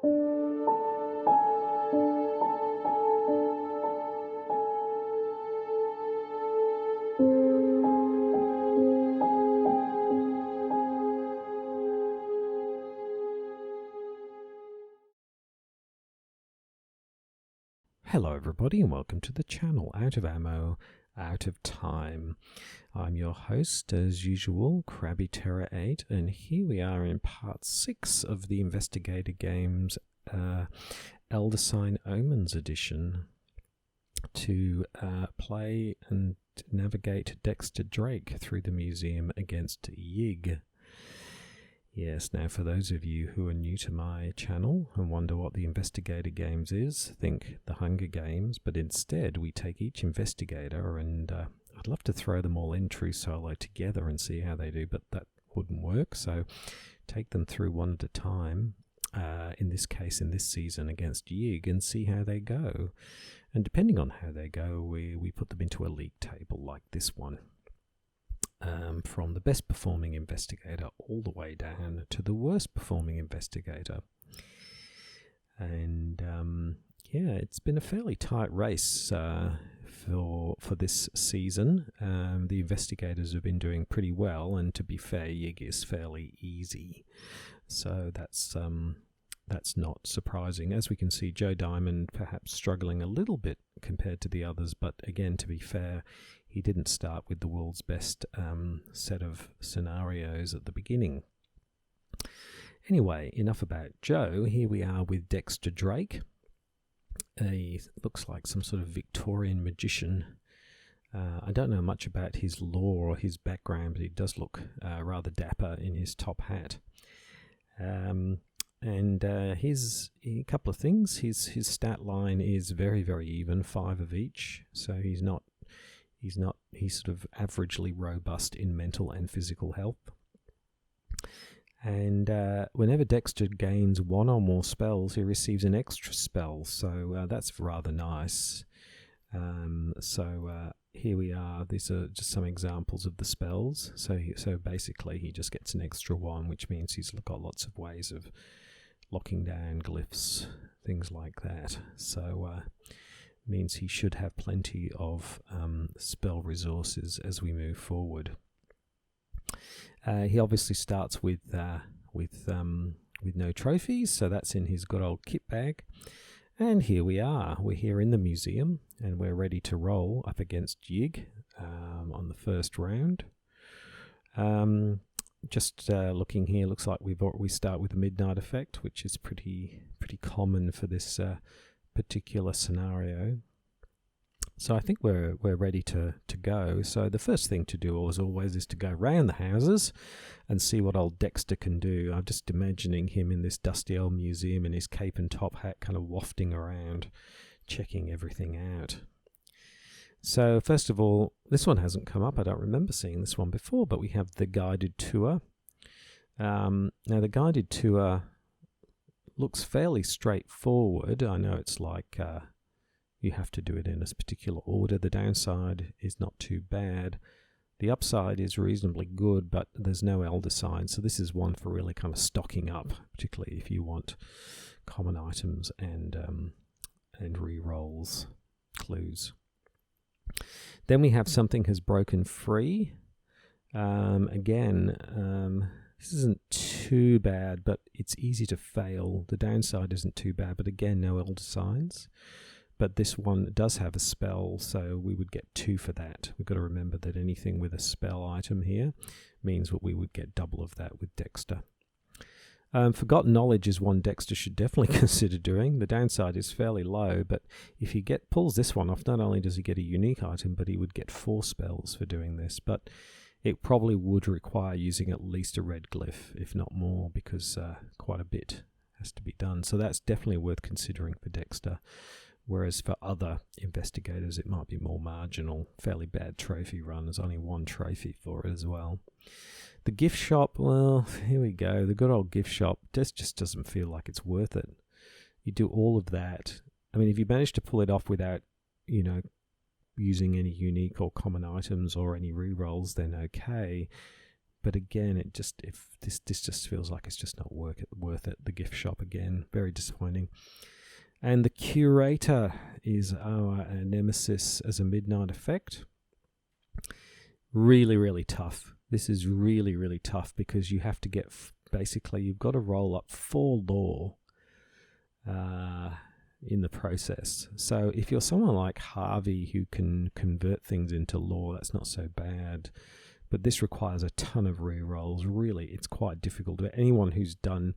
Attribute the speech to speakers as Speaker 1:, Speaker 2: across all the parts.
Speaker 1: Hello everybody and welcome to the channel, Out of Ammo, Out of Time. I'm your host as usual, Krabby Terror 8, and here we are in part 6 of the Investigator games Elder Sign Omens edition to play and navigate Dexter Drake through the museum against Yig. Yes, now for those of you who are new to my channel and wonder what the Investigator games is, think the Hunger Games, but instead we take each Investigator and I'd love to throw them all in true solo together and see how they do, but that wouldn't work, so take them through one at a time, in this case in this season against Yig, and see how they go. And depending on how they go, we put them into a league table like this one. From the best performing investigator all the way down to the worst performing investigator. And yeah, it's been a fairly tight race for this season. The investigators have been doing pretty well, and to be fair, Yig is fairly easy. So that's not surprising. As we can see, Joe Diamond perhaps struggling a little bit compared to the others, but again, to be fair, he didn't start with the world's best set of scenarios at the beginning. Anyway, enough about Joe. Here we are with Dexter Drake. He looks like some sort of Victorian magician. I don't know much about his lore or his background, but he does look rather dapper in his top hat. And his a couple of things. His stat line is very, very even, 5 of each. So he's sort of averagely robust in mental and physical health. And whenever Dexter gains 1 or more spells, he receives an extra spell. So that's rather nice. Here we are. These are just some examples of the spells. So basically he just gets an extra 1, which means he's got lots of ways of locking down glyphs, things like that. So means he should have plenty of spell resources as we move forward. He obviously starts with no trophies, so that's in his good old kit bag. And here we are. We're here in the museum, and we're ready to roll up against Yig on the first round. Just looking here, looks like we start with the Midnight Effect, which is pretty common for this particular scenario. So I think we're ready to go. So the first thing to do, as always, is to go round the houses and see what old Dexter can do. I'm just imagining him in this dusty old museum in his cape and top hat, kind of wafting around, checking everything out. So first of all, this one hasn't come up. I don't remember seeing this one before, but we have the guided tour. Now the guided tour looks fairly straightforward. I know it's like you have to do it in a particular order. The downside is not too bad. The upside is reasonably good, but there's no elder sign, so this is one for really kind of stocking up, particularly if you want common items and re-rolls, clues. Then we have something has broken free. Again, this isn't too bad, but it's easy to fail. The downside isn't too bad, but again, no elder signs. But this one does have a spell, so we would get 2 for that. We've got to remember that anything with a spell item here means that we would get double of that with Dexter. Forgotten Knowledge is one Dexter should definitely consider doing. The downside is fairly low, but if he pulls this one off, not only does he get a unique item, but he would get 4 spells for doing this. But it probably would require using at least a red glyph, if not more, because quite a bit has to be done. So that's definitely worth considering for Dexter. Whereas for other investigators, it might be more marginal. Fairly bad trophy run. There's only 1 trophy for it as well. The gift shop, well, here we go. The good old gift shop just doesn't feel like it's worth it. You do all of that. I mean, if you manage to pull it off without, using any unique or common items or any re-rolls, then okay. But again, if this just feels like it's just not worth it. The gift shop again, very disappointing. And the Curator is our nemesis as a midnight effect. Really, really tough. This is really, really tough because you have to get, basically, you've got to roll up 4 lore in the process. So if you're someone like Harvey who can convert things into lore, that's not so bad. But this requires a ton of rerolls. Really, it's quite difficult. Anyone who's done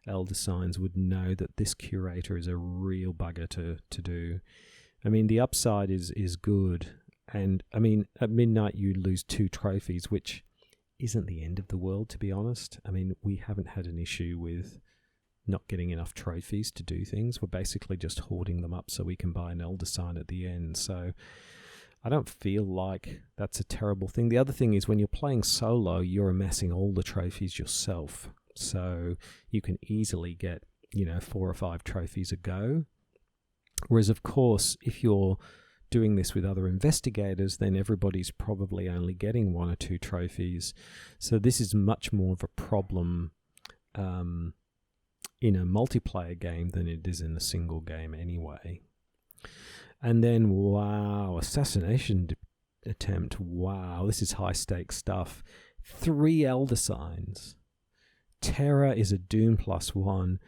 Speaker 1: Elder Signs would know that this Curator is a real bugger to do. I mean, the upside is good. And, I mean, at midnight you lose 2 trophies, which isn't the end of the world, to be honest. I mean, we haven't had an issue with not getting enough trophies to do things. We're basically just hoarding them up so we can buy an Elder Sign at the end. So I don't feel like that's a terrible thing. The other thing is when you're playing solo, you're amassing all the trophies yourself. So you can easily get, 4 or 5 trophies a go. Whereas, of course, if you're doing this with other investigators, then everybody's probably only getting 1 or 2 trophies. So this is much more of a problem in a multiplayer game than it is in a single game anyway. And then, wow, Assassination Attempt. Wow, this is high-stakes stuff. 3 Elder Signs. Terror is a Doom +1.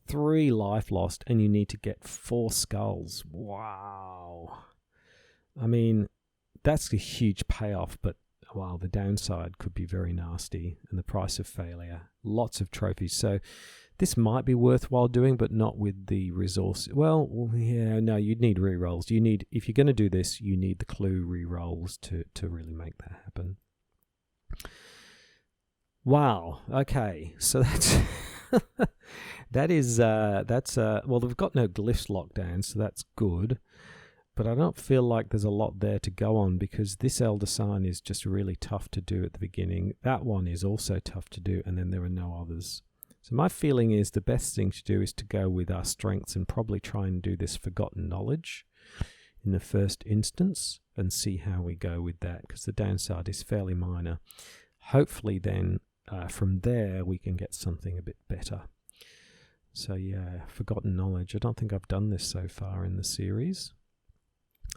Speaker 1: 3 life lost, and you need to get 4 skulls. Wow. I mean, that's a huge payoff, but wow, the downside could be very nasty, and the price of failure. Lots of trophies. So this might be worthwhile doing, but not with the resource. Well, yeah, no, you'd need rerolls. If you're going to do this, you need the clue rerolls to really make that happen. Wow. Okay, so that's well, they've got no glyphs locked down, so that's good. But I don't feel like there's a lot there to go on because this Elder Sign is just really tough to do at the beginning. That one is also tough to do, and then there are no others. So my feeling is the best thing to do is to go with our strengths and probably try and do this Forgotten Knowledge in the first instance and see how we go with that, because the downside is fairly minor. Hopefully then from there we can get something a bit better. So yeah, Forgotten Knowledge. I don't think I've done this so far in the series.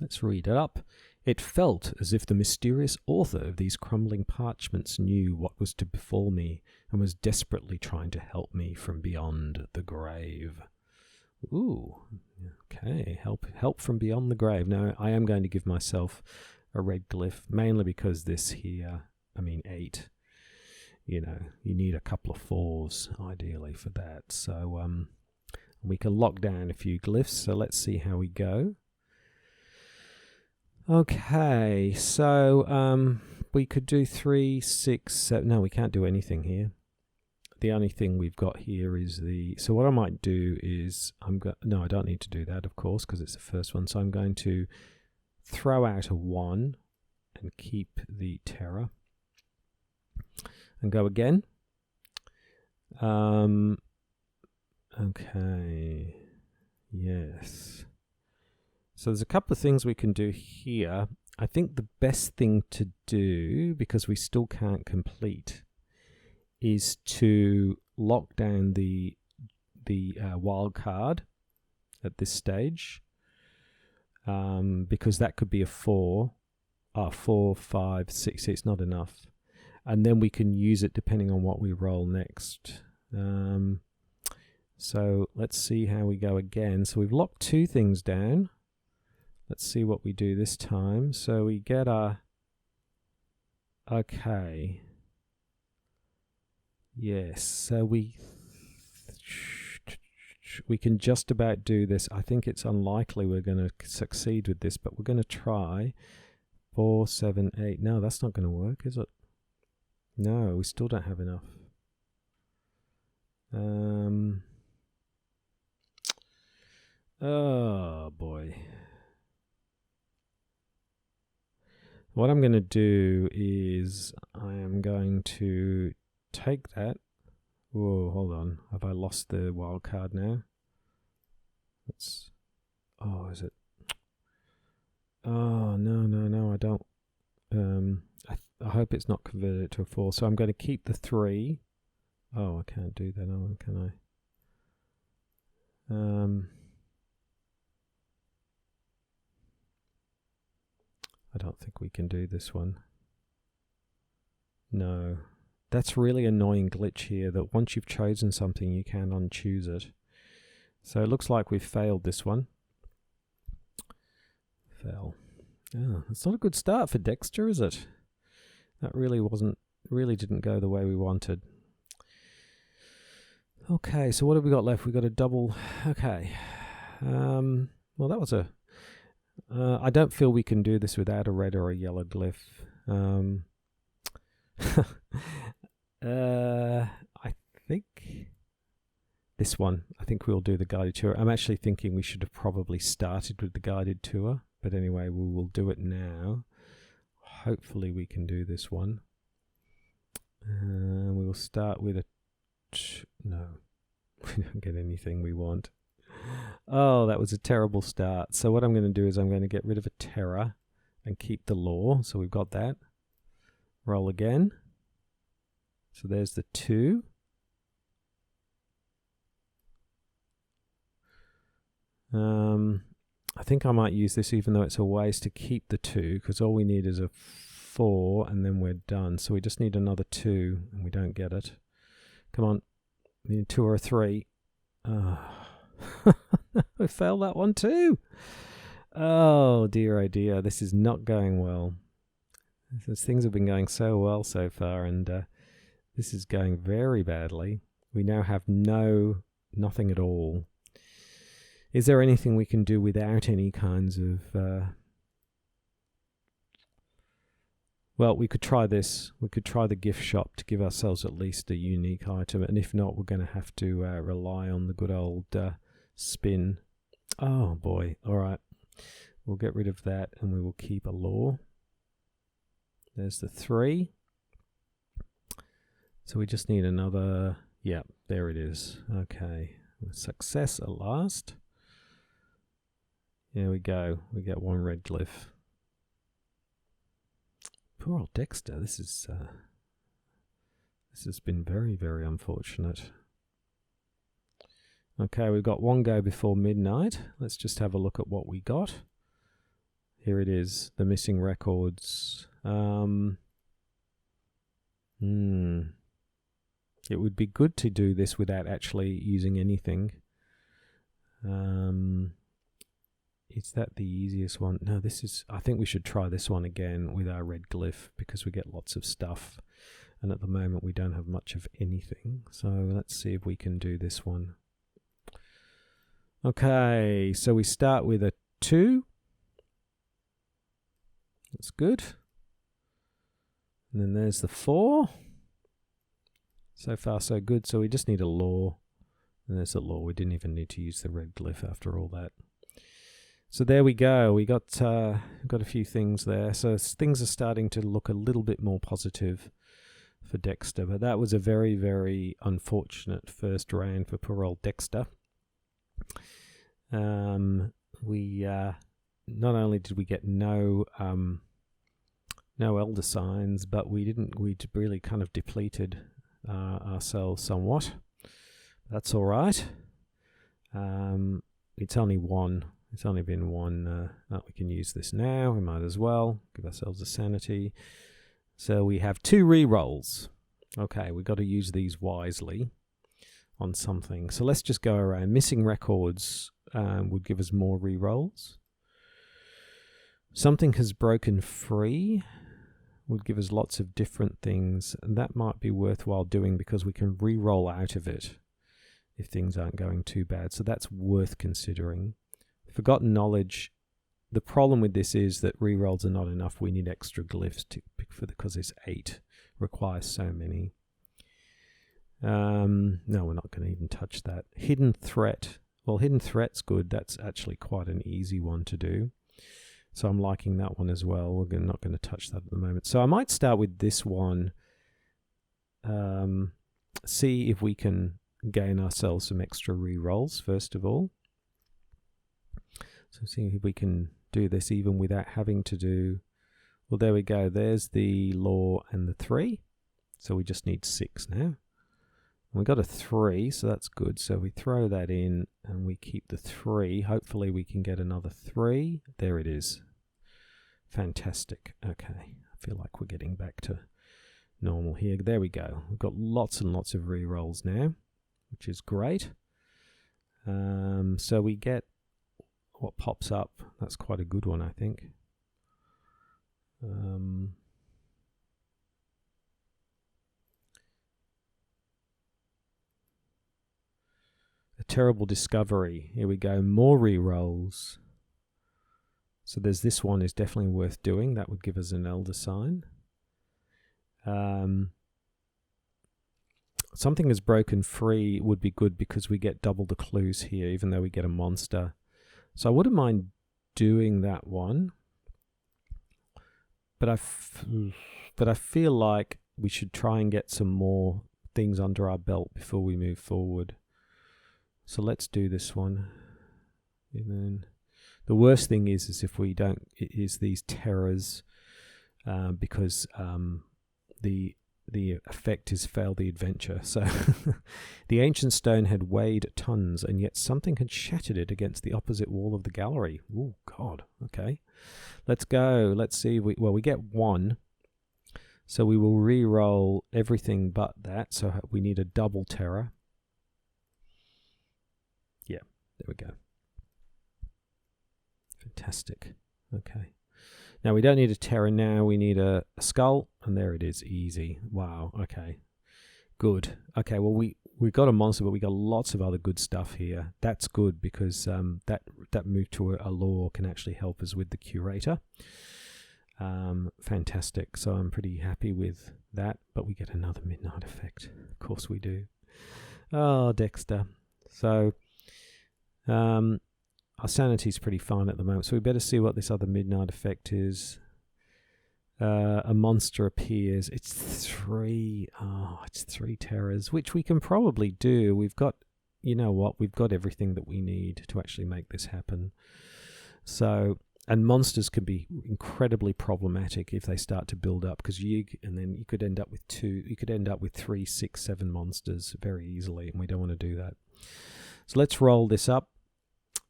Speaker 1: Let's read it up. It felt as if the mysterious author of these crumbling parchments knew what was to befall me and was desperately trying to help me from beyond the grave. Ooh, okay, help from beyond the grave. Now, I am going to give myself a red glyph, mainly because this here, 8, you need a couple of 4s, ideally, for that. So we can lock down a few glyphs, so let's see how we go. Okay, so we could do 3, 6, 7. No, we can't do anything here. The only thing we've got here is so what I might do is no, I don't need to do that, of course, because it's the first one. So I'm going to throw out a 1 and keep the terror and go again. Okay, yes. So there's a couple of things we can do here. I think the best thing to do, because we still can't complete, is to lock down the wild card at this stage, because that could be a 4, 4, 5, 6. It's not enough, and then we can use it depending on what we roll next. So let's see how we go again. So we've locked 2 things down. Let's see what we do this time. So we get okay. Yes, so we can just about do this. I think it's unlikely we're going to succeed with this, but we're going to try. 4, 7, 8. No, that's not going to work, is it? No, we still don't have enough. Oh, boy. What I'm going to do is I am going to take that. Whoa, hold on. Have I lost the wild card now? Is it? Oh, no, I don't. I hope it's not converted it to a 4. So I'm going to keep the 3. Oh, I can't do that, can I? I don't think we can do this one. No. That's really annoying glitch here, that once you've chosen something, you can unchoose it. So it looks like we've failed this one. Fail. Oh, it's not a good start for Dexter, is it? That really didn't go the way we wanted. Okay, so what have we got left? We've got a double. Okay. Well, that was a... I don't feel we can do this without a red or a yellow glyph. I think this one. I think we'll do the guided tour. I'm actually thinking we should have probably started with the guided tour. But anyway, we will do it now. Hopefully we can do this one. We will start with a... No, we don't get anything we want. Oh, that was a terrible start. So what I'm going to do is I'm going to get rid of a terror and keep the law. So we've got that. Roll again. So there's the 2. I think I might use this even though it's a waste to keep the 2, because all we need is a 4 and then we're done. So we just need another 2 and we don't get it. Come on. We need 2 or a 3. I failed that one too. Oh dear, this is not going well. Things have been going so well so far, and this is going very badly. We now have nothing at all. Is there anything we can do without any kinds of... Well, we could try this. We could try the gift shop to give ourselves at least a unique item, and if not, we're going to have to rely on the good old spin. Oh boy, alright. We'll get rid of that and we will keep a law. There's the 3. So we just need another... Yeah, there it is. Okay, success at last. Here we go. We get 1 red glyph. Poor old Dexter. This has been very, very unfortunate. Okay, we've got 1 go before midnight. Let's just have a look at what we got. Here it is, the missing records. It would be good to do this without actually using anything. Is that the easiest one? No, I think we should try this one again with our red glyph because we get lots of stuff. And at the moment we don't have much of anything. So let's see if we can do this one. Okay, so we start with a 2. That's good. And then there's the 4. So far so good. So we just need a law. And there's the law. We didn't even need to use the red glyph after all that. So there we go. We got a few things there. So things are starting to look a little bit more positive for Dexter. But that was a very, very unfortunate first round for poor old Dexter. We not only did we get no elder signs, but we really kind of depleted ourselves somewhat. That's all right. It's only one. It's only been one. We can use this now. We might as well give ourselves a sanity. So we have 2 re-rolls. Okay, we've got to use these wisely on something. So let's just go around. Missing records would give us more re-rolls. Something has broken free would give us lots of different things, and that might be worthwhile doing because we can re-roll out of it if things aren't going too bad. So that's worth considering. Forgotten knowledge. The problem with this is that re-rolls are not enough. We need extra glyphs to pick for because it's 8. Requires so many. No, we're not going to even touch that. Hidden threat. Well, hidden threat's good. That's actually quite an easy one to do. So I'm liking that one as well. We're not going to touch that at the moment. So I might start with this one. See if we can gain ourselves some extra re-rolls, first of all. So see if we can do this even without having to do Well, there we go. There's the law and the 3. So we just need 6 now. We got a 3, so that's good. So we throw that in and we keep the 3. Hopefully we can get another 3. There it is. Fantastic. Okay. I feel like we're getting back to normal here. There we go. We've got lots and lots of rerolls now, which is great. So we get what pops up. That's quite a good one, I think. A terrible discovery. Here we go. More rerolls. So there's this one is definitely worth doing. That would give us an elder sign. Something is broken free would be good because we get double the clues here, even though we get a monster. So I wouldn't mind doing that one. But I feel like we should try and get some more things under our belt before we move forward. So let's do this one. And then the worst thing is if we don't, is these terrors, because the effect is fail the adventure. So the ancient stone had weighed tons, and yet something had shattered it against the opposite wall of the gallery. Oh God. Okay, let's go. Let's see. We get 1, so we will re-roll everything but that. So we need a double terror. Yeah, there we go. Fantastic. Okay. Now we don't need a terror now, we need a skull, and there it is, easy. Wow, okay. Good. Okay, well we got a monster, but we got lots of other good stuff here. That's good because that move to a law can actually help us with the curator. Fantastic. So I'm pretty happy with that, but we get another midnight effect. Of course we do. Oh, Dexter. So our sanity's pretty fine at the moment, so we better see what this other midnight effect is. A monster appears. It's 3. Oh, it's 3 terrors, which we can probably do. We've got, you know what? We've got everything that we need to actually make this happen. So, and monsters can be incredibly problematic if they start to build up, because and then you could end up with 2. You could end up with 3, 6, 7 monsters very easily, and we don't want to do that. So let's roll this up.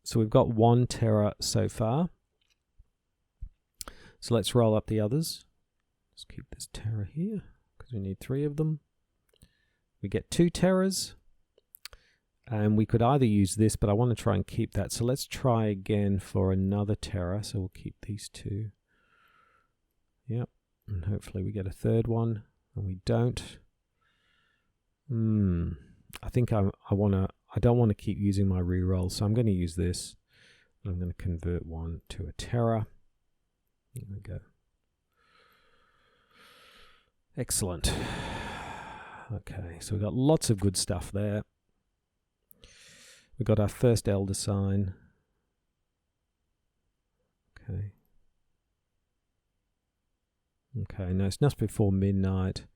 Speaker 1: So we've got 1 terror so far. So let's roll up the others. Let's keep this terror here because we need 3 of them. We get 2 terrors. And we could either use this, but I want to try and keep that. So let's try again for another terror. So we'll keep these 2. Yep. And hopefully we get a 3rd one. And we don't. I think I don't want to keep using my reroll, so I'm going to use this. I'm going to convert 1 to a terror. There we go. Excellent. Okay, so we've got lots of good stuff there. We've got our first elder sign. Okay. Okay, no, it's just before midnight.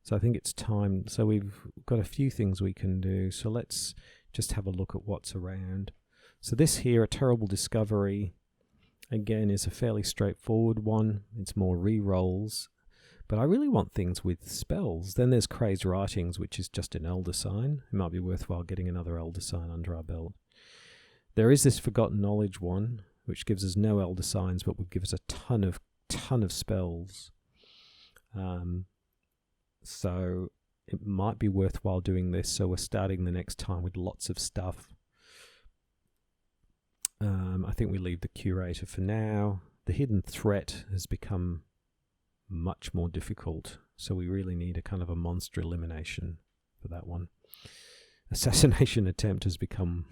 Speaker 1: So I think it's time. So we've got a few things we can do. So let's just have a look at what's around. So this here, a terrible discovery, again, is a fairly straightforward one. It's more re-rolls. But I really want things with spells. Then there's Crazed Writings, which is just an elder sign. It might be worthwhile getting another elder sign under our belt. There is this Forgotten Knowledge one, which gives us no elder signs, but would give us a ton of spells. So it might be worthwhile doing this. So we're starting the next time with lots of stuff. I think we leave the curator for now. The hidden threat has become much more difficult. So we really need a kind of a monster elimination for that one. Assassination Attempt has become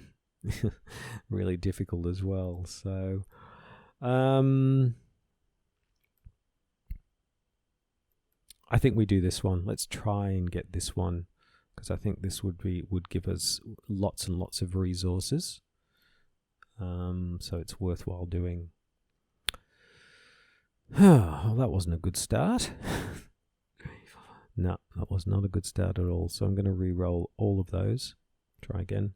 Speaker 1: really difficult as well. So I think we do this one. Let's try and get this one, because I think this would give us lots and lots of resources. So it's worthwhile doing. Well, that wasn't a good start. No, that was not a good start at all. So I'm going to re-roll all of those. Try again.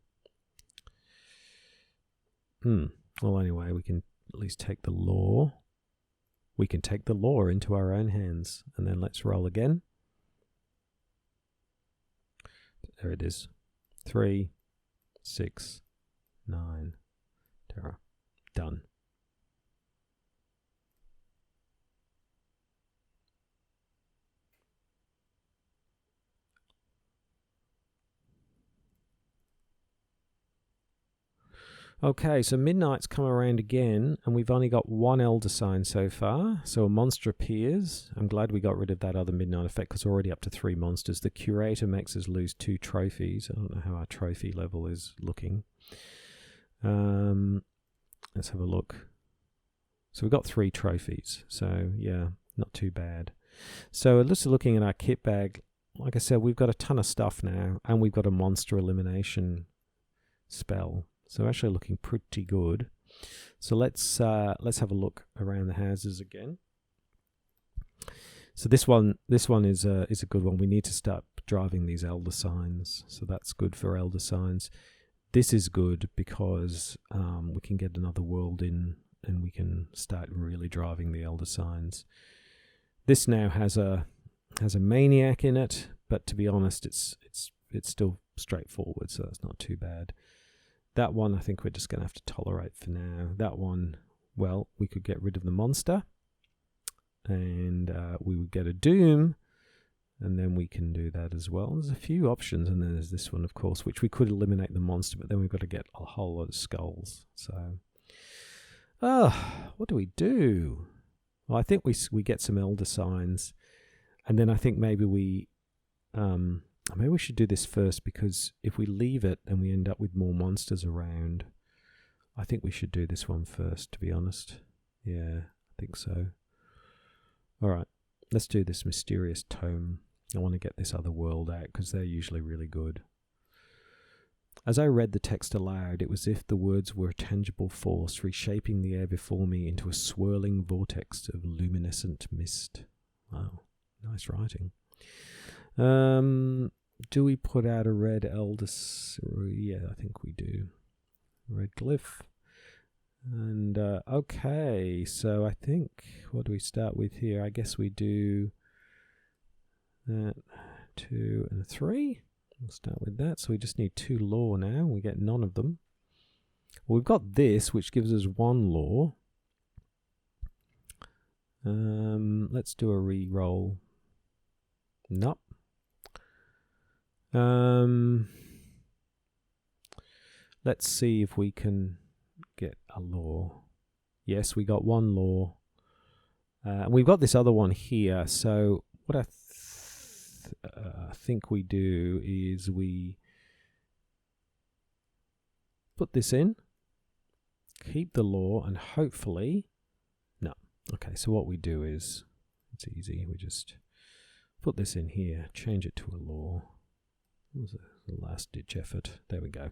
Speaker 1: Well, anyway, we can at least take the law. we can take the law into our own hands. And then let's roll again. There it is. 3, 6, 9. Terror. Done. Okay, so midnight's come around again, and we've only got one elder sign so far. So a monster appears. I'm glad we got rid of that other midnight effect because we're already up to 3 monsters. The curator makes us lose 2 trophies. I don't know how our trophy level is looking. Let's have a look. So we've got 3 trophies. So yeah, not too bad. So just looking at our kit bag, like I said, we've got a ton of stuff now, and we've got a monster elimination spell. So actually looking pretty good. So let's have a look around the houses again. So this one is a good one. We need to start driving these elder signs. So that's good for elder signs. This is good because we can get another world in, and we can start really driving the elder signs. This now has a maniac in it, but to be honest, it's still straightforward, so that's not too bad. That one, I think we're just going to have to tolerate for now. That one, well, we could get rid of the monster, and we would get a doom, and then we can do that as well. There's a few options, and then there's this one, of course, which we could eliminate the monster, but then we've got to get a whole lot of skulls. So, what do we do? Well, I think we get some elder signs, and then I think maybe we should do this first, because if we leave it and we end up with more monsters around, I think we should do this one first, to be honest. Yeah, I think so. All right, let's do this mysterious tome. I want to get this other world out because they're usually really good. As I read the text aloud, it was as if the words were a tangible force, reshaping the air before me into a swirling vortex of luminescent mist. Wow, nice writing. Do we put out a red elder? Yeah, I think we do. Red glyph. And, okay, so I think, what do we start with here? I guess we do that, 2 and 3. We'll start with that. So we just need 2 law now. We get none of them. Well, we've got this, which gives us 1 law. Let's do a re-roll. Nope. Let's see if we can get a law. Yes, we got 1 law. We've got this other one here. So what I think we do is we put this in, keep the law, and hopefully... No. Okay, so what we do is, it's easy. We just put this in here, change it to a law. What was the last-ditch effort? There we go.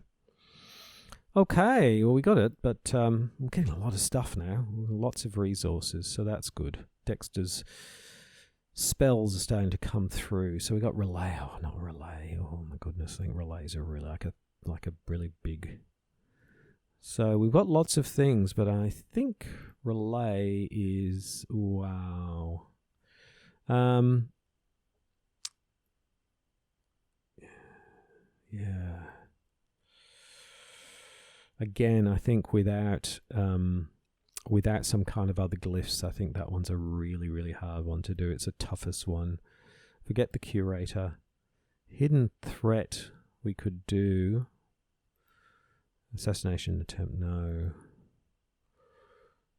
Speaker 1: Okay, well, we got it, but we're getting a lot of stuff now. Lots of resources, so that's good. Dexter's spells are starting to come through. So we got relay. Oh, not relay. Oh, my goodness. I think relays are really like a really big... So we've got lots of things, but I think relay is... Wow. Yeah. Again, I think without some kind of other glyphs, I think that one's a really, really hard one to do. It's the toughest one. Forget the curator. Hidden threat we could do. Assassination attempt, no.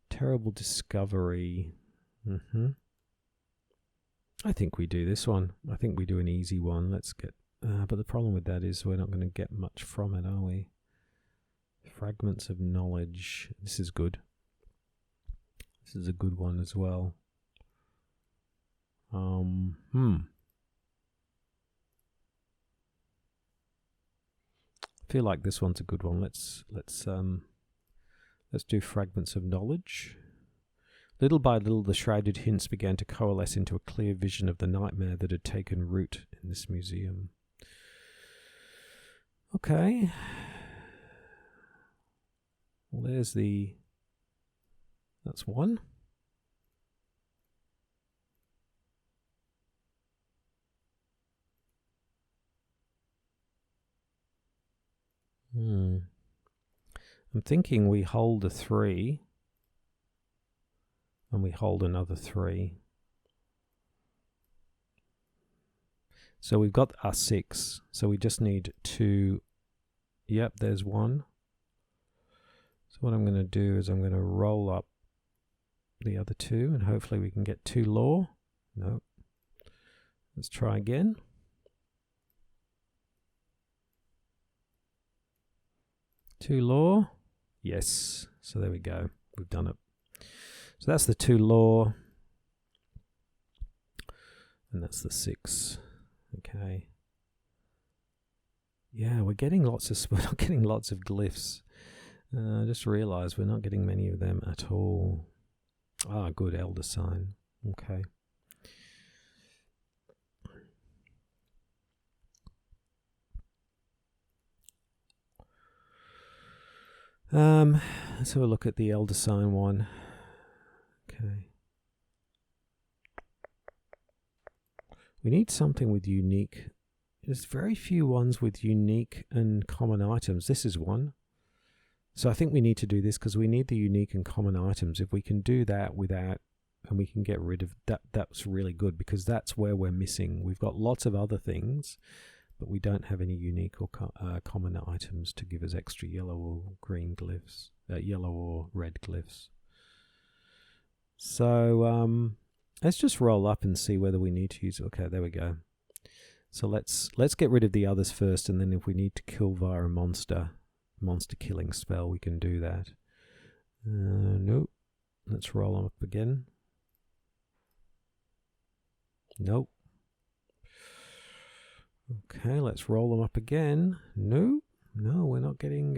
Speaker 1: Terrible discovery. I think we do this one. I think we do an easy one. Let's get... but the problem with that is we're not going to get much from it, are we? Fragments of knowledge. This is good. This is a good one as well. I feel like this one's a good one. Let's do fragments of knowledge. Little by little, the shrouded hints began to coalesce into a clear vision of the nightmare that had taken root in this museum. Okay. Well, that's 1. I'm thinking we hold a 3 and we hold another 3. So we've got our 6. So we just need 2. Yep, there's 1. So what I'm going to do is I'm going to roll up the other 2 and hopefully we can get 2 law. No. Let's try again. Two law. Yes. So there we go. We've done it. So that's the 2 law. And that's the 6. Okay. Yeah, we're not getting lots of glyphs. I just realized we're not getting many of them at all. Ah, good, elder sign. Okay. Let's have a look at the elder sign one. Okay. We need something with unique. There's very few ones with unique and common items. This is one. So I think we need to do this because we need the unique and common items. If we can do that without, and we can get rid of that, that's really good because that's where we're missing. We've got lots of other things, but we don't have any unique or common items to give us extra yellow or green glyphs, yellow or red glyphs. So let's just roll up and see whether we need to use. Okay, there we go. So let's get rid of the others first, and then if we need to kill via a monster killing spell, we can do that. Nope. Let's roll them up again. Nope. Okay, let's roll them up again. No, we're not getting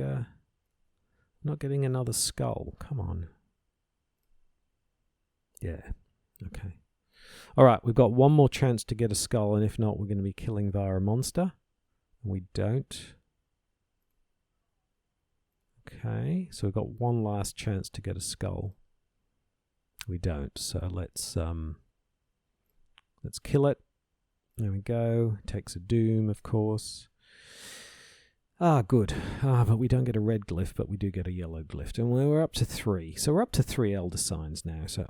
Speaker 1: another skull. Come on. Yeah. Okay. All right, we've got one more chance to get a skull, and if not, we're going to be killing via a monster. And we don't. Okay, so we've got one last chance to get a skull. We don't, so let's kill it. There we go. Takes a doom, of course. Ah, good. But we don't get a red glyph, but we do get a yellow glyph. And we're up to 3. So we're up to 3 elder signs now. So,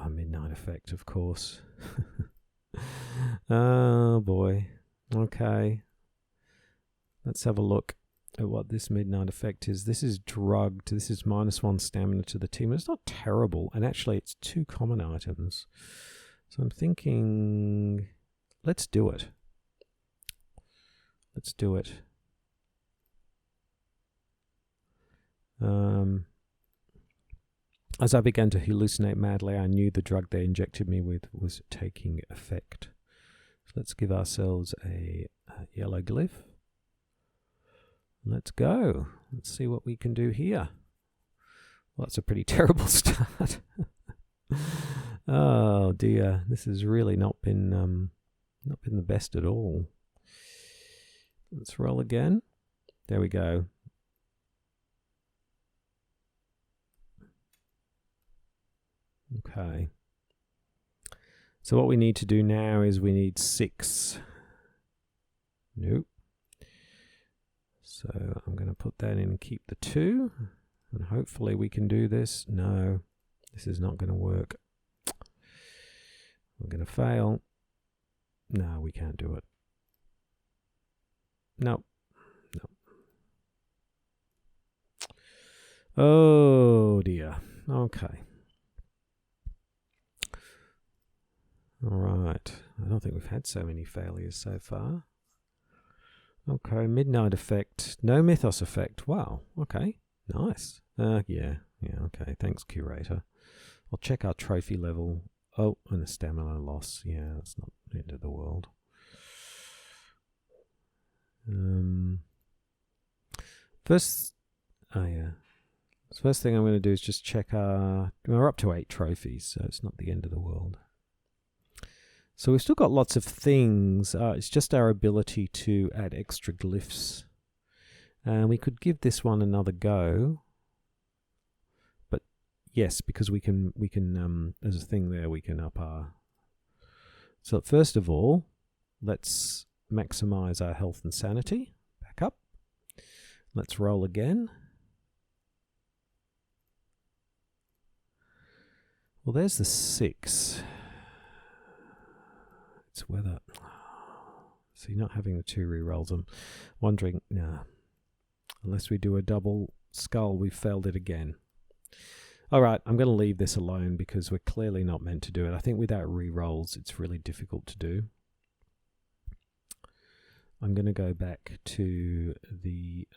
Speaker 1: midnight effect, of course. Oh, boy. Okay. Let's have a look at what this midnight effect is. This is drugged. This is -1 stamina to the team. It's not terrible. And actually, it's 2 common items. So I'm thinking, let's do it. Let's do it. As I began to hallucinate madly, I knew the drug they injected me with was taking effect. So let's give ourselves a yellow glyph. Let's go. Let's see what we can do here. Well, that's a pretty terrible start. Oh dear, this has really not been the best at all. Let's roll again. There we go. Okay. So what we need to do now is we need 6. Nope. So I'm going to put that in and keep the 2. And hopefully we can do this. No, this is not going to work. We're going to fail. No, we can't do it. Nope. Nope. Oh dear. Okay. All right. I don't think we've had so many failures so far. Okay, midnight effect. No mythos effect. Wow. Okay. Nice. Yeah, okay. Thanks, curator. I'll check our trophy level. Oh, and a stamina loss. Yeah, that's not the end of the world. First thing I'm going to do is just check we're up to 8 trophies, so it's not the end of the world. So we've still got lots of things. It's just our ability to add extra glyphs. And we could give this one another go. But yes, because we can there's a thing there we can up our. So first of all, let's maximize our health and sanity. Back up. Let's roll again. Well, there's the 6. It's whether... So you're not having the 2 rerolls. I'm wondering... Nah. Unless we do a double skull, we've failed it again. Alright, I'm going to leave this alone because we're clearly not meant to do it. I think without rerolls, it's really difficult to do. I'm going to go back to the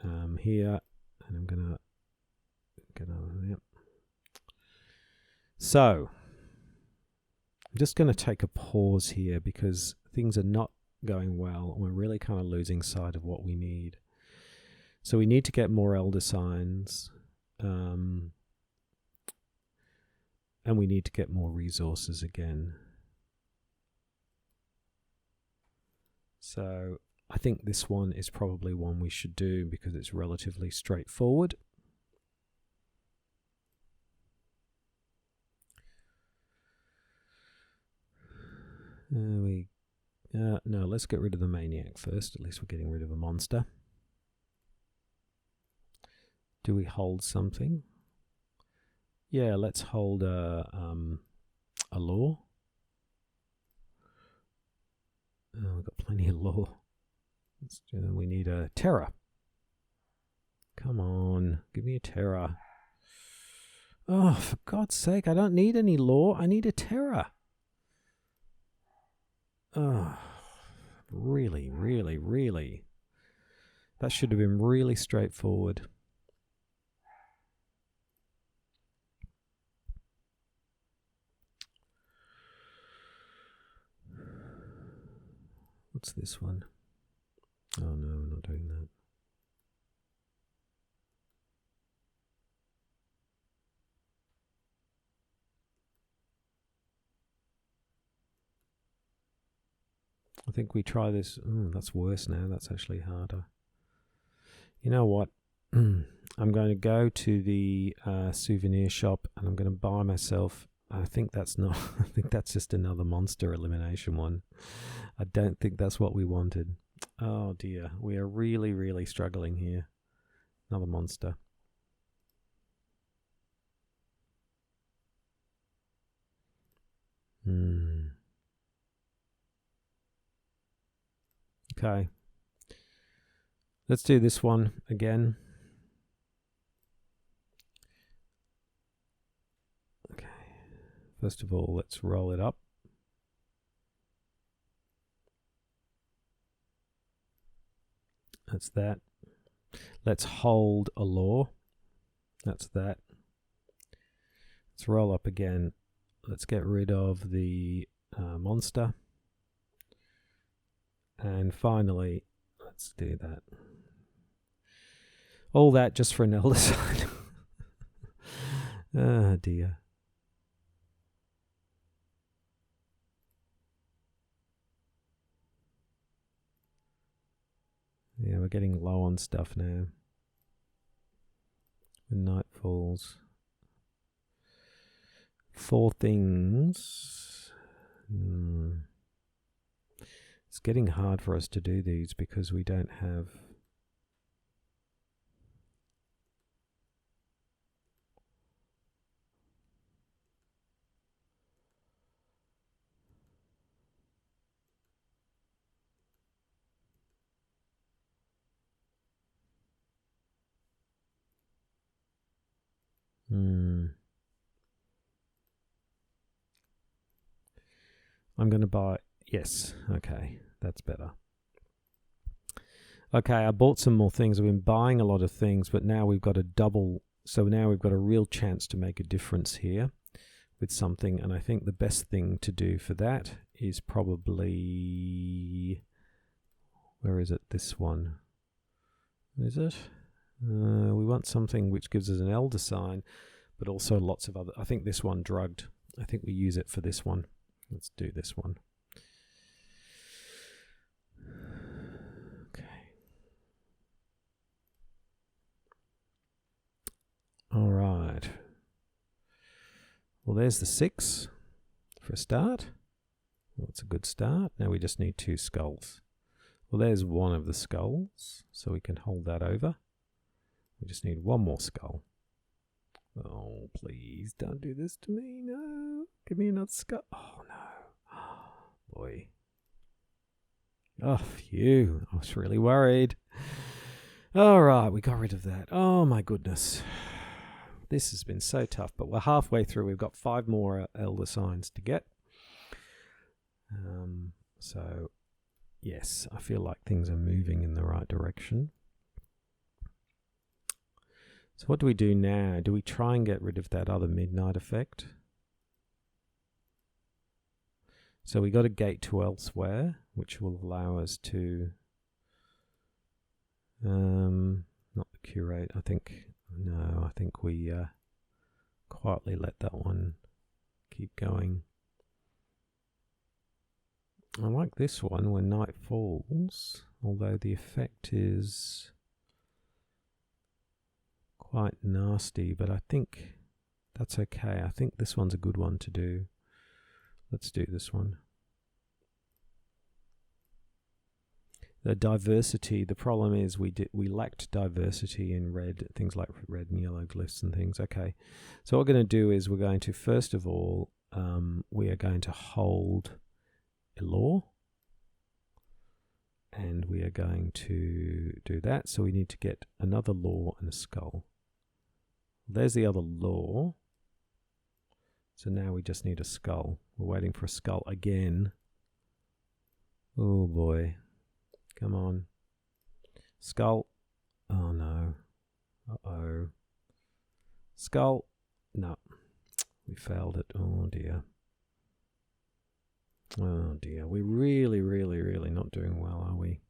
Speaker 1: here, and I'm going to get over there. So, I'm just going to take a pause here because things are not going well, and we're really kind of losing sight of what we need. So we need to get more elder signs, and we need to get more resources again. So I think this one is probably one we should do because it's relatively straightforward. No, let's get rid of the maniac first. At least we're getting rid of a monster. Do we hold something? Yeah, let's hold a law. Oh, we've got plenty of law. We need a terror. Come on, give me a terror. Oh, for God's sake, I don't need any law. I need a terror. Oh, really, really, really. That should have been really straightforward. What's this one? Oh no, we're not doing that. I think we try this. Oh, that's worse now. That's actually harder. You know what? I'm going to go to the souvenir shop and I'm going to buy myself. I think that's not. I think that's just another monster elimination one. I don't think that's what we wanted. Oh dear, we are really, really struggling here. Another monster. Okay. Let's do this one again. Okay. First of all, let's roll it up. That's that. Let's hold a law. That's that. Let's roll up again. Let's get rid of the monster. And finally, let's do that. All that just for an elder sign. Oh dear. Yeah, we're getting low on stuff now. When night falls. 4 things. It's getting hard for us to do these because we don't have... I'm going to buy... Yes, okay, that's better. Okay, I bought some more things. I've been buying a lot of things, but now we've got a double... So now we've got a real chance to make a difference here with something, and I think the best thing to do for that is probably... Where is it? This one. Is it? We want something which gives us an elder sign, but also lots of other... I think this one, drugged. I think we use it for this one. Let's do this one. Okay. All right. Well, there's the 6 for a start. Well, that's a good start. Now we just need 2 skulls. Well, there's one of the skulls, so we can hold that over. We just need one more skull. Oh, please don't do this to me. No. Give me another skull. Oh, no. Oh, boy. Oh, phew. I was really worried. All right, we got rid of that. Oh, my goodness. This has been so tough, but we're halfway through. We've got 5 more Elder Signs to get. So, yes, I feel like things are moving in the right direction. So what do we do now? Do we try and get rid of that other midnight effect? So we got a gate to elsewhere, which will allow us to... not the curate, I think... No, I think we quietly let that one keep going. I like this one when night falls, although the effect is quite nasty, but I think that's okay. I think this one's a good one to do. Let's do this one. The diversity, the problem is we lacked diversity in red, things like red and yellow glyphs and things. Okay, so what we're going to do is we're going to, first of all, we are going to hold a law, and we are going to do that. So we need to get another law and a skull. There's the other law. So now we just need a skull. We're waiting for a skull again. Oh boy. Come on. Skull. Oh no. Uh-oh. Skull. No. We failed it. Oh dear. Oh dear. We're really, really, really not doing well, are we?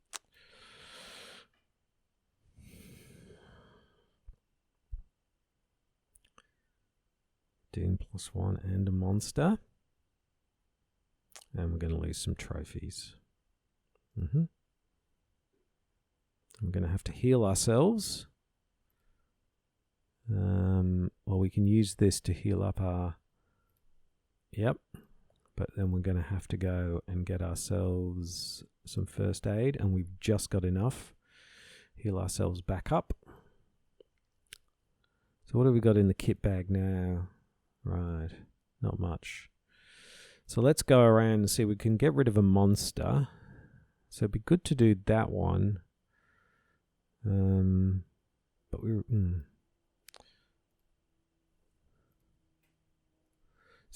Speaker 1: Doom +1 and a monster. And we're going to lose some trophies. We're going to have to heal ourselves. Well, we can use this to heal up our... Yep. But then we're going to have to go and get ourselves some first aid. And we've just got enough. Heal ourselves back up. So what have we got in the kit bag now? Right. Not much. So let's go around and see if we can get rid of a monster. So it'd be good to do that one. But we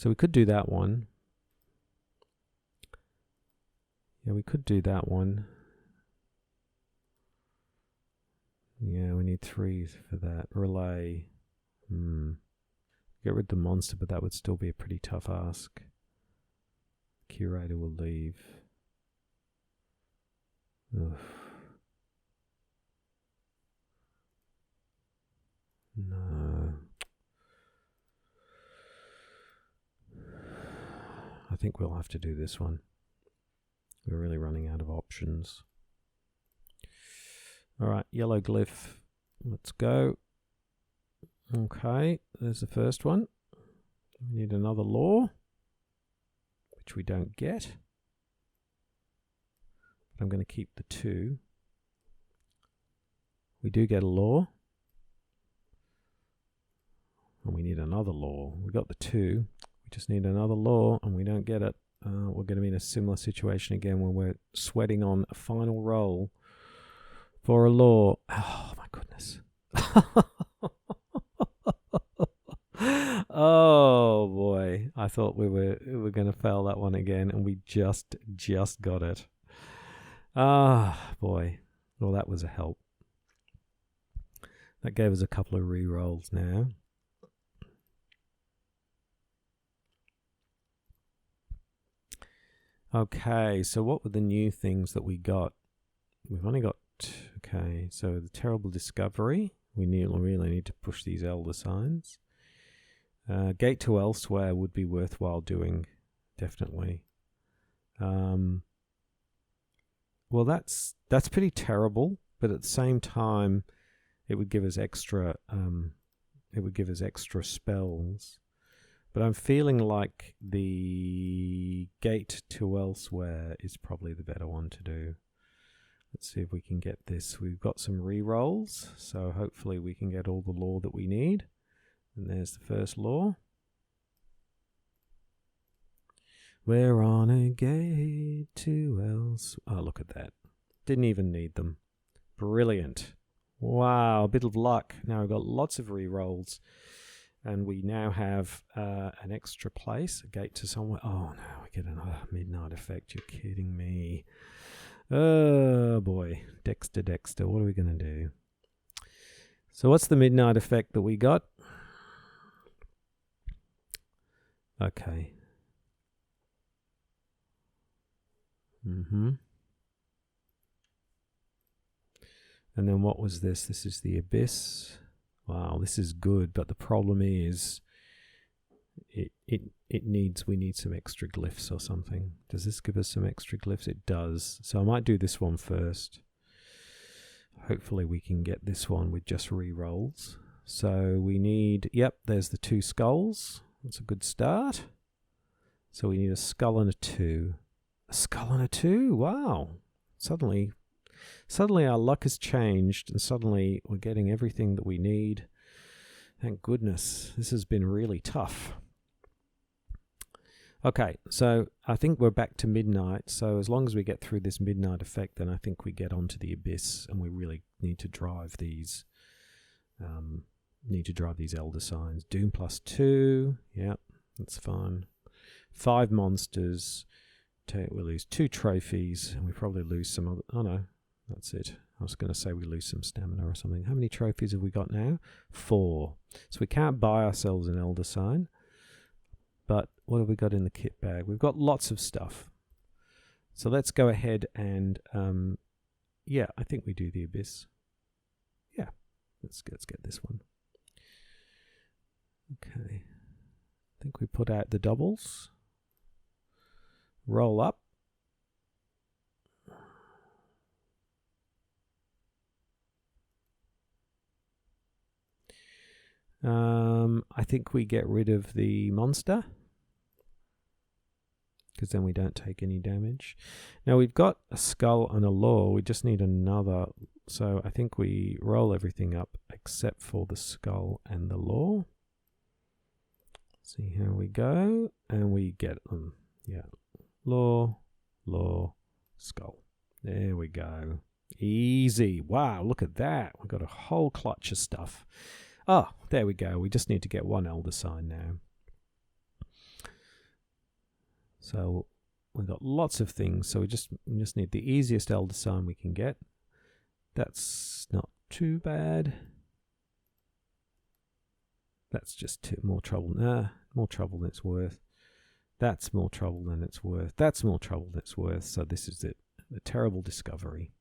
Speaker 1: So we could do that one. Yeah, we could do that one. Yeah, we need 3 for that. Relay. Get rid of the monster, but that would still be a pretty tough ask. Curator will leave. Ugh. No. I think we'll have to do this one. We're really running out of options. Alright, yellow glyph. Let's go. Okay, there's the first one. We need another law, which we don't get. But I'm going to keep the 2. We do get a law. And we need another law. We got the 2. We just need another law, and we don't get it. We're going to be in a similar situation again when we're sweating on a final roll for a law. Oh, my goodness. Oh, boy. I thought we were going to fail that one again, and we just got it. Ah, boy. Well, that was a help. That gave us a couple of re-rolls now. Okay, so what were the new things that we got? We've only got... Okay, so the Terrible Discovery. We really need to push these Elder Signs. Gate to Elsewhere would be worthwhile doing, definitely. Well, that's pretty terrible, but at the same time, it would give us extra. It would give us extra spells. But I'm feeling like the Gate to Elsewhere is probably the better one to do. Let's see if we can get this. We've got some re-rolls, so hopefully we can get all the lore that we need. And there's the first lore. We're on a gate to else. Oh, look at that. Didn't even need them. Brilliant. Wow, a bit of luck. Now we've got lots of re-rolls. And we now have an extra place, a gate to somewhere. Oh, no, we get another midnight effect. You're kidding me. Oh, boy. Dexter, what are we going to do? So what's the midnight effect that we got? Okay. And then what was this? This is the Abyss. Wow, this is good, but the problem is we need some extra glyphs or something. Does this give us some extra glyphs? It does. So I might do this one first. Hopefully we can get this one with just re-rolls. So we need, yep, there's the 2 skulls. That's a good start. So we need a skull and a 2. A skull and a 2, wow. Suddenly our luck has changed, and suddenly we're getting everything that we need. Thank goodness. This has been really tough. Okay, so I think we're back to midnight. So as long as we get through this midnight effect, then I think we get onto the Abyss, and we really need to drive these. Elder Signs. Doom +2. Yep, that's fine. 5 monsters. We lose 2 trophies, and we probably lose some other. Oh no. That's it. I was going to say we lose some stamina or something. How many trophies have we got now? 4. So we can't buy ourselves an Elder Sign. But what have we got in the kit bag? We've got lots of stuff. So let's go ahead and, yeah, I think we do the Abyss. Yeah, let's get this one. Okay. I think we put out the doubles. Roll up. I think we get rid of the monster, because then we don't take any damage. Now we've got a skull and a lore. We just need another. So I think we roll everything up except for the skull and the lore. See how we go, and we get them. Yeah, lore, skull. There we go. Easy. Wow, look at that. We've got a whole clutch of stuff. Oh, there we go. We just need to get 1 Elder Sign now. So we've got lots of things. So we just need the easiest Elder Sign we can get. That's not too bad. That's just more trouble. More trouble than it's worth. That's more trouble than it's worth. That's more trouble than it's worth. So this is it. The terrible discovery.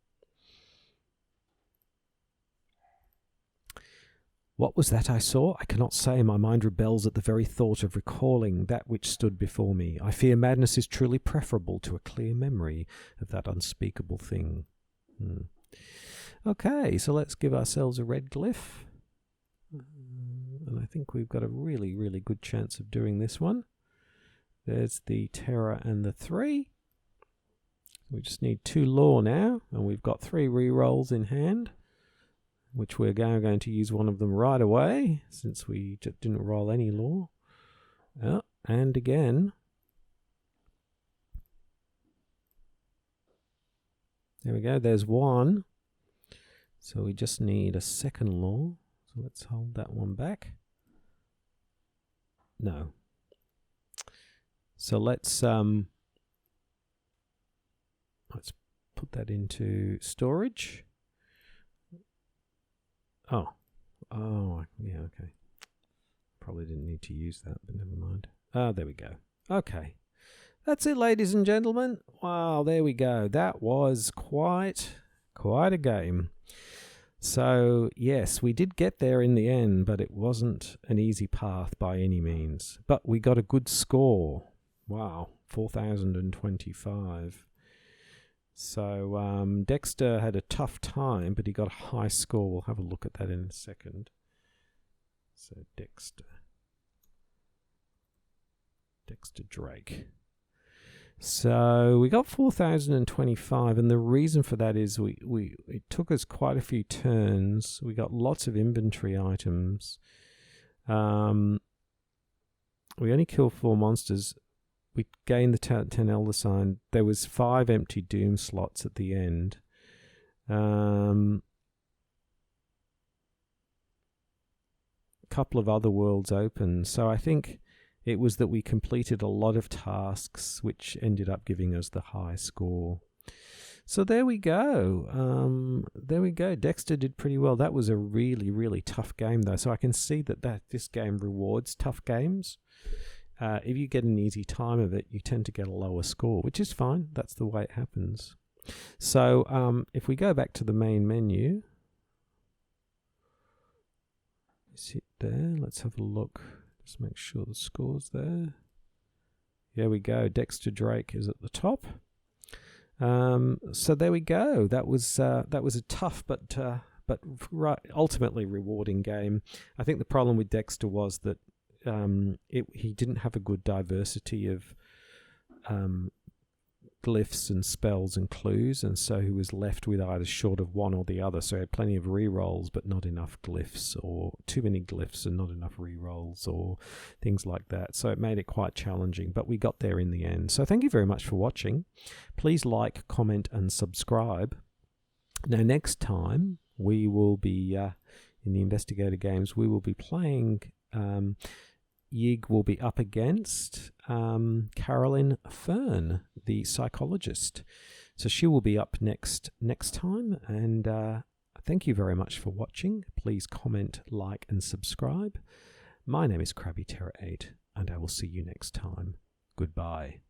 Speaker 1: What was that I saw? I cannot say. My mind rebels at the very thought of recalling that which stood before me. I fear madness is truly preferable to a clear memory of that unspeakable thing. Okay, so let's give ourselves a red glyph. And I think we've got a really, really good chance of doing this one. There's the Terror and the 3. We just need 2 lore now, and we've got 3 re-rolls in hand, which we're going to use one of them right away, since we didn't roll any lore. And again. There we go, there's 1. So we just need a second lore. So let's hold that one back. No. So let's put that into storage. Oh, yeah, okay. Probably didn't need to use that, but never mind. There we go. Okay. That's it, ladies and gentlemen. Wow, there we go. That was quite a game. So, yes, we did get there in the end, but it wasn't an easy path by any means. But we got a good score. Wow, 4,025. So Dexter had a tough time, but he got a high score. We'll have a look at that in a second. So Dexter Drake. So we got 4,025, and the reason for that is it took us quite a few turns. We got lots of inventory items. We only killed 4 monsters. We gained the 10 Elder Sign. There was 5 empty Doom slots at the end. Couple of other worlds open. So I think it was that we completed a lot of tasks, which ended up giving us the high score. So there we go. Dexter did pretty well. That was a really, really tough game, though. So I can see that this game rewards tough games. If you get an easy time of it, you tend to get a lower score, which is fine. That's the way it happens. So if we go back to the main menu, is it there? Let's have a look. Just make sure the score's there. There we go. Dexter Drake is at the top. So there we go. That was a tough but ultimately rewarding game. I think the problem with Dexter was that he didn't have a good diversity of glyphs and spells and clues, and so he was left with either short of one or the other. So he had plenty of re-rolls but not enough glyphs, or too many glyphs and not enough re-rolls, or things like that. So it made it quite challenging, but we got there in the end. So thank you very much for watching. Please like, comment and subscribe. Now next time we will be in the Investigator games, we will be playing Yig will be up against Carolyn Fern, the psychologist. So she will be up next time. And thank you very much for watching. Please comment, like, and subscribe. My name is Krabby Terror 8, and I will see you next time. Goodbye.